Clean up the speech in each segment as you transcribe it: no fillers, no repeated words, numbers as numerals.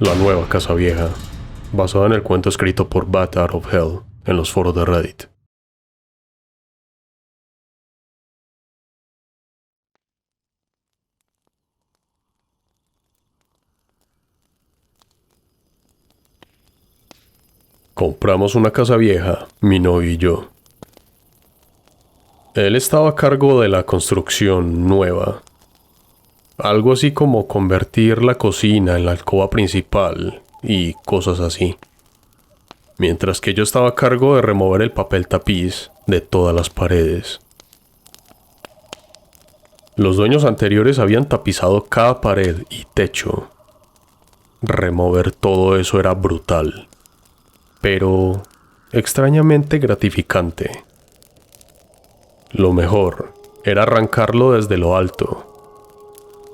La nueva casa vieja, basada en el cuento escrito por Bat Out of Hell en los foros de Reddit. Compramos una casa vieja, mi novio y yo. Él estaba a cargo de la construcción nueva. Algo así como convertir la cocina en la alcoba principal y cosas así. Mientras que yo estaba a cargo de remover el papel tapiz de todas las paredes. Los dueños anteriores habían tapizado cada pared y techo. Remover todo eso era brutal, pero extrañamente gratificante. Lo mejor era arrancarlo desde lo alto.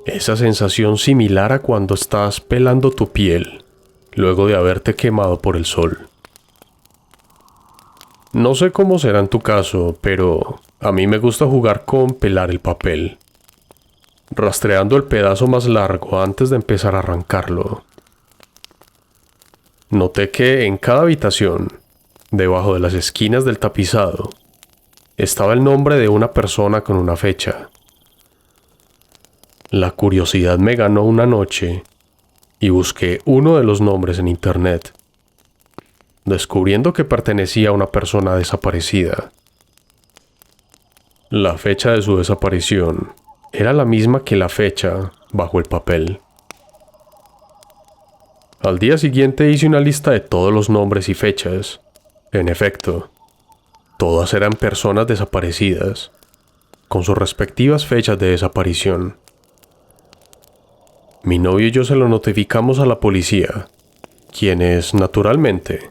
Esa sensación similar a cuando estás pelando tu piel luego de haberte quemado por el sol. No sé cómo será en tu caso, pero a mí me gusta jugar con pelar el papel, rastreando el pedazo más largo antes de empezar a arrancarlo. Noté que en cada habitación, debajo de las esquinas del tapizado, estaba el nombre de una persona con una fecha. La curiosidad me ganó una noche y busqué uno de los nombres en internet, descubriendo que pertenecía a una persona desaparecida. La fecha de su desaparición era la misma que la fecha bajo el papel. Al día siguiente hice una lista de todos los nombres y fechas. En efecto, todas eran personas desaparecidas, con sus respectivas fechas de desaparición. Mi novio y yo se lo notificamos a la policía, quienes, naturalmente,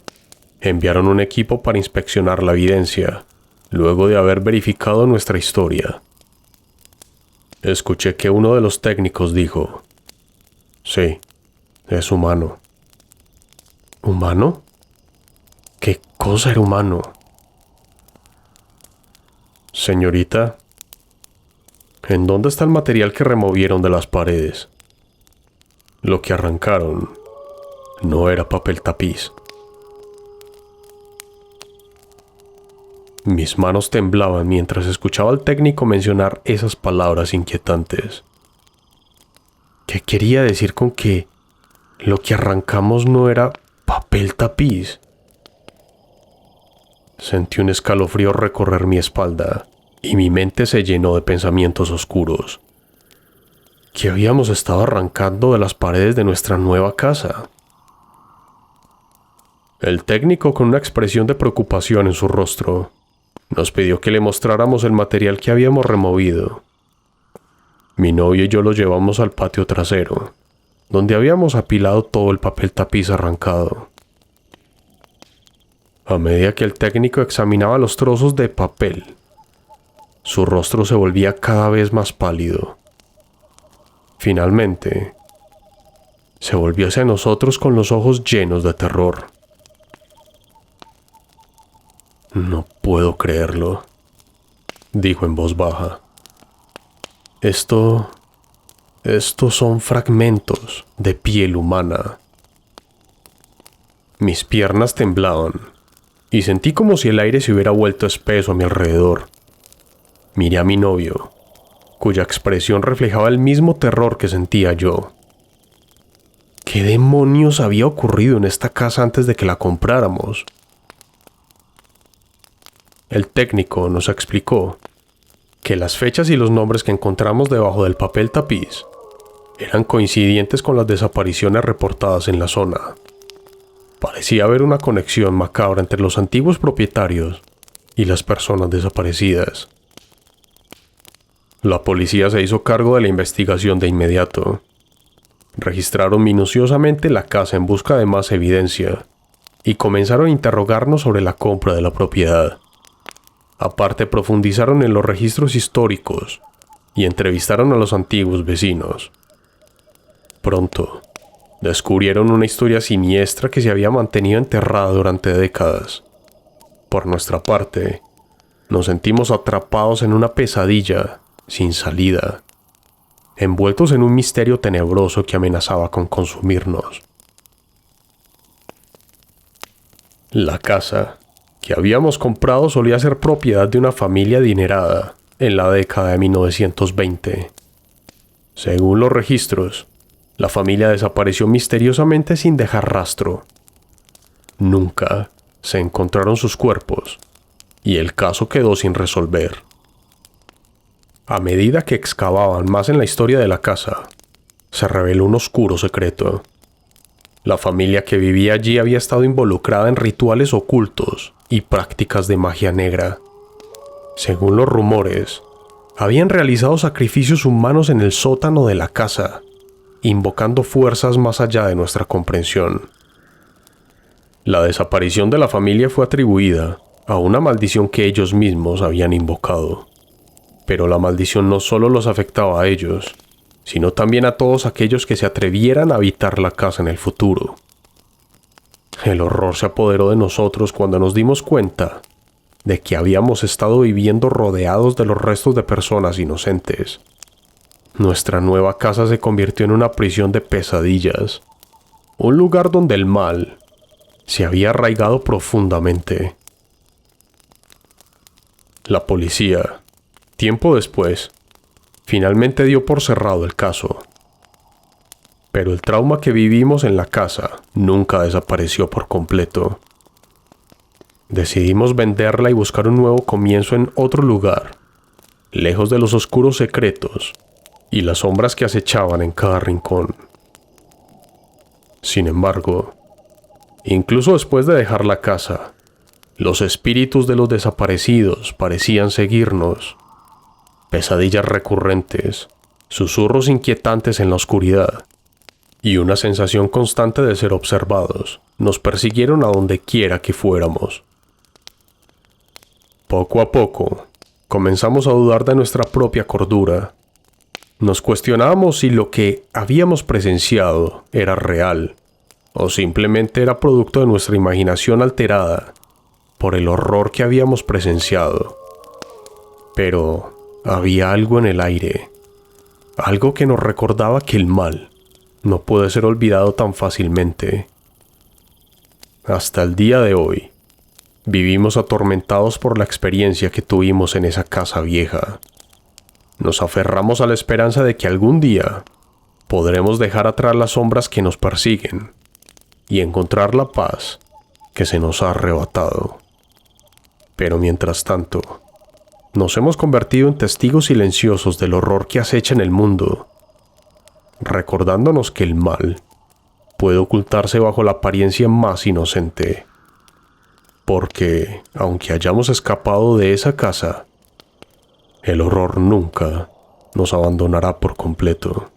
enviaron un equipo para inspeccionar la evidencia, luego de haber verificado nuestra historia. Escuché que uno de los técnicos dijo: «Sí, es humano». ¿Humano? ¿Qué cosa era humano? Señorita, ¿en dónde está el material que removieron de las paredes? Lo que arrancaron no era papel tapiz. Mis manos temblaban mientras escuchaba al técnico mencionar esas palabras inquietantes. ¿Qué quería decir con que lo que arrancamos no era papel tapiz? Sentí un escalofrío recorrer mi espalda y mi mente se llenó de pensamientos oscuros. ¿Qué habíamos estado arrancando de las paredes de nuestra nueva casa? El técnico, con una expresión de preocupación en su rostro, nos pidió que le mostráramos el material que habíamos removido. Mi novio y yo lo llevamos al patio trasero, donde habíamos apilado todo el papel tapiz arrancado. A medida que el técnico examinaba los trozos de papel, su rostro se volvía cada vez más pálido. Finalmente, se volvió hacia nosotros con los ojos llenos de terror. «No puedo creerlo», dijo en voz baja. Estos son fragmentos de piel humana». Mis piernas temblaban y sentí como si el aire se hubiera vuelto espeso a mi alrededor. Miré a mi novio, cuya expresión reflejaba el mismo terror que sentía yo. ¿Qué demonios había ocurrido en esta casa antes de que la compráramos? El técnico nos explicó que las fechas y los nombres que encontramos debajo del papel tapiz eran coincidentes con las desapariciones reportadas en la zona. Parecía haber una conexión macabra entre los antiguos propietarios y las personas desaparecidas. La policía se hizo cargo de la investigación de inmediato. Registraron minuciosamente la casa en busca de más evidencia y comenzaron a interrogarnos sobre la compra de la propiedad. Aparte, profundizaron en los registros históricos y entrevistaron a los antiguos vecinos. Pronto, descubrieron una historia siniestra que se había mantenido enterrada durante décadas. Por nuestra parte, nos sentimos atrapados en una pesadilla sin salida, envueltos en un misterio tenebroso que amenazaba con consumirnos. La casa que habíamos comprado solía ser propiedad de una familia adinerada en la década de 1920. Según los registros, la familia desapareció misteriosamente sin dejar rastro. Nunca se encontraron sus cuerpos y el caso quedó sin resolver. A medida que excavaban más en la historia de la casa, se reveló un oscuro secreto. La familia que vivía allí había estado involucrada en rituales ocultos y prácticas de magia negra. Según los rumores, habían realizado sacrificios humanos en el sótano de la casa, invocando fuerzas más allá de nuestra comprensión. La desaparición de la familia fue atribuida a una maldición que ellos mismos habían invocado. Pero la maldición no solo los afectaba a ellos, sino también a todos aquellos que se atrevieran a habitar la casa en el futuro. El horror se apoderó de nosotros cuando nos dimos cuenta de que habíamos estado viviendo rodeados de los restos de personas inocentes. Nuestra nueva casa se convirtió en una prisión de pesadillas, un lugar donde el mal se había arraigado profundamente. La policía, tiempo después, finalmente dio por cerrado el caso. Pero el trauma que vivimos en la casa nunca desapareció por completo. Decidimos venderla y buscar un nuevo comienzo en otro lugar, lejos de los oscuros secretos y las sombras que acechaban en cada rincón. Sin embargo, incluso después de dejar la casa, los espíritus de los desaparecidos parecían seguirnos. Pesadillas recurrentes, susurros inquietantes en la oscuridad y una sensación constante de ser observados nos persiguieron a donde quiera que fuéramos. Poco a poco, comenzamos a dudar de nuestra propia cordura. Nos cuestionábamos si lo que habíamos presenciado era real o simplemente era producto de nuestra imaginación alterada por el horror que habíamos presenciado. Pero había algo en el aire, algo que nos recordaba que el mal no puede ser olvidado tan fácilmente. Hasta el día de hoy, vivimos atormentados por la experiencia que tuvimos en esa casa vieja. Nos aferramos a la esperanza de que algún día podremos dejar atrás las sombras que nos persiguen y encontrar la paz que se nos ha arrebatado. Pero mientras tanto, nos hemos convertido en testigos silenciosos del horror que acecha en el mundo, recordándonos que el mal puede ocultarse bajo la apariencia más inocente. Porque, aunque hayamos escapado de esa casa, el horror nunca nos abandonará por completo.